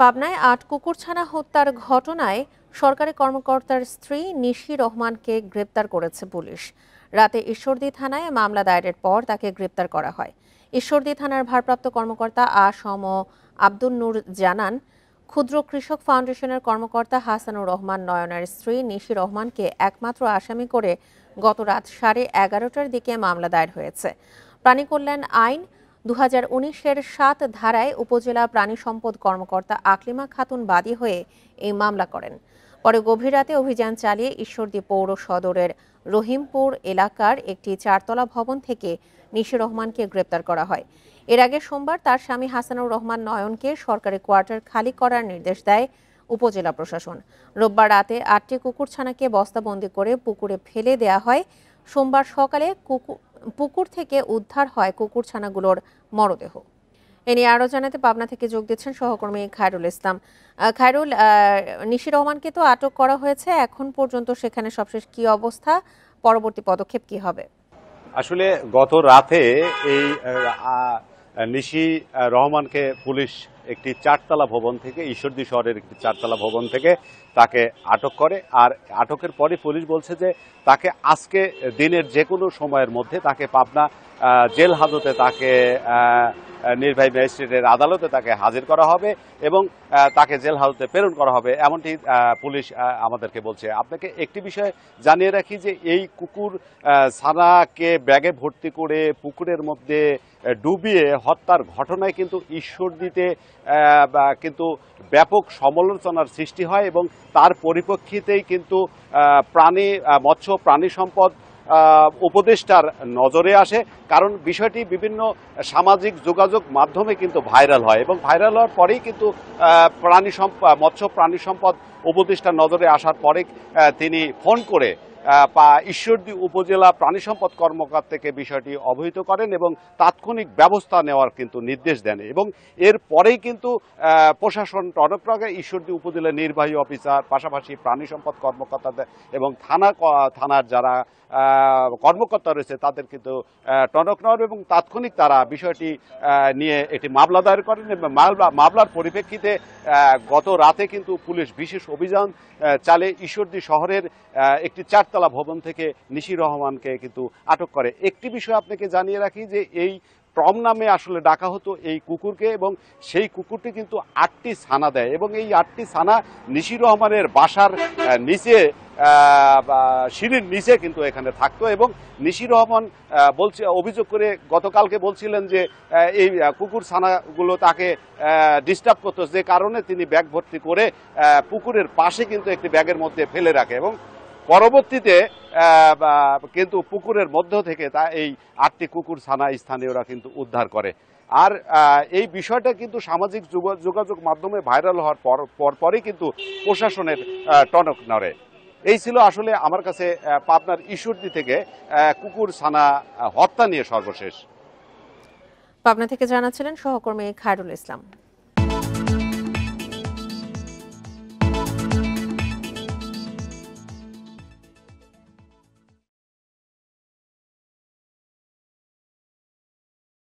পাবনায় ৮ কুকুরছানা হত্যার ঘটনায় সরকারি কর্মকর্তার স্ত্রী নিশি রহমানকে গ্রেপ্তার করেছে পুলিশ। রাতে ঈশ্বরদী থানায় মামলা দায়েরের পর তাকে গ্রেপ্তার করা হয়। ঈশ্বরদী থানার ভারপ্রাপ্ত কর্মকর্তা আ.স.ম আব্দুল নূর জানান, ক্ষুদ্র কৃষক ফাউন্ডেশনের কর্মকর্তা হাসানুর রহমান নয়নের স্ত্রী নিশি রহমানকে একমাত্র আসামি করে গত রাত 11:30টার দিকে মামলা দায়ের হয়েছে। প্রাণী কল্যাণ আইন 2019-এর 7 ধারায় উপজেলা প্রাণী সম্পদ কর্মকর্তা আকলিমা খাতুন বাদী হয়ে এই মামলা করেন। পরে গভীর রাতে অভিযান চালিয়ে ঈশ্বরদী পৌর সদরের রহিমপুর এলাকার একটি 4তলা ভবন থেকে নিশি রহমানকে গ্রেপ্তার করা হয়। এর আগে সোমবার তার স্বামী হাসানুর রহমান নয়নকে সরকারি কোয়ার্টার খালি করার নির্দেশ দেয় উপজেলা প্রশাসন। রোববার রাতে 8টি কুকুরছানাকে বস্তাবন্দি করে পুকুরে ফেলে দেয়া হয়। সোমবার সকালে পুকুর থেকে উদ্ধার হয় কুকুরছানাগুলোর মরদেহ। এ নিয়ে আরও জানাতে পাবনা থেকে যোগ দিচ্ছেন সহকর্মী খায়রুল ইসলাম। খায়রুল, নিশি রহমানকে তো আটক করা হয়েছে, এখন পর্যন্ত সেখানে সবশেষ কি অবস্থা, পরবর্তী পদক্ষেপ কি হবে? আসলে গত রাতে এই নিশি রহমানকে পুলিশ একটি 4তলা ভবন থেকে, ঈশ্বরদী শহরের একটি 4তলা ভবন থেকে তাকে আটক করে। আর আটকের পরে পুলিশ বলছে যে তাকে আজকে দিনের যে কোনো সময়ের মধ্যে তাকে পাবনা জেল হাজতে, তাকে নির্বাহী ম্যাজিস্ট্রেটের আদালতে তাকে হাজির করা হবে এবং তাকে জেল হাজতে প্রেরণ করা হবে, এমনটি পুলিশ আমাদেরকে বলছে। আপনাকে একটি বিষয় জানিয়ে রাখি যে এই কুকুর ছানাকে ব্যাগে ভর্তি করে পুকুরের মধ্যে ডুবিয়ে হত্যার ঘটনায় কিন্তু ঈশ্বরদীতে কিন্তু ব্যাপক সমালোচনার সৃষ্টি হয় এবং তার পরিপ্রেক্ষিতেই কিন্তু মৎস্য প্রাণী সম্পদ উপদেষ্টার নজরে আসে। কারণ বিষয়টি বিভিন্ন সামাজিক যোগাযোগ মাধ্যমে কিন্তু ভাইরাল হয় এবং ভাইরাল হওয়ার পরেই কিন্তু মৎস্য প্রাণী সম্পদ উপদেষ্টার নজরে আসার পরে তিনি ফোন করে ঈশ্বরদী উপজেলা প্রাণী সম্পদ কর্মকর্তাকে বিষয়টি অবহিত করেন এবং তাৎক্ষণিক ব্যবস্থা নেওয়ার কিন্তু নির্দেশ দেন এবং এর পরেই কিন্তু প্রশাসন টনক নড়ে। ঈশ্বরদী উপজেলা নির্বাহী অফিসার, পাশাপাশি প্রাণী সম্পদ কর্মকর্তাদের এবং থানার যারা কর্মকর্তা রয়েছে তাদের কিন্তু টনক নড়ে এবং তাৎক্ষণিক তারা বিষয়টি নিয়ে একটি মামলা দায়ের করেন এবং মামলার পরিপ্রেক্ষিতে গত রাতে কিন্তু পুলিশ বিশেষ অভিযান চালে ঈশ্বরদী শহরের একটি 4তলা ভবন থেকে নিশি রহমানকে কিন্তু আটক করে। একটি বিষয় আপনাকে জানিয়ে রাখি যে এই টম নামে আসলে ডাকা হতো এই কুকুরকে এবং সেই কুকুরটি কিন্তু 8টি ছানা দেয় এবং এই 8টি ছানা নিশি রহমানের বাসার নিচে, সিঁড়ির নিচে কিন্তু এখানে থাকতো এবং নিশি রহমান অভিযোগ করে গতকালকে বলছিলেন যে এই কুকুর ছানাগুলো তাকে ডিস্টার্ব করতো, যে কারণে তিনি ব্যাগ ভর্তি করে পুকুরের পাশে কিন্তু একটি ব্যাগের মধ্যে ফেলে রাখে এবং পরবর্তীতে কিন্তু পুকুরের মধ্য থেকে এই 8টি কুকুর ছানা স্থানীয়রা কিন্তু উদ্ধার করে। আর এই বিষয়টা কিন্তু সামাজিক যোগাযোগ মাধ্যমে ভাইরাল হওয়ার পরই কিন্তু প্রশাসনের টনক নড়ে। এই ছিল আসলে আমার কাছে পাবনার ঈশ্বরদী থেকে কুকুর ছানা হত্যা নিয়ে সর্বশেষ। পাবনা থেকে জানাচ্ছিলেন সহকর্মী খায়রুল ইসলাম।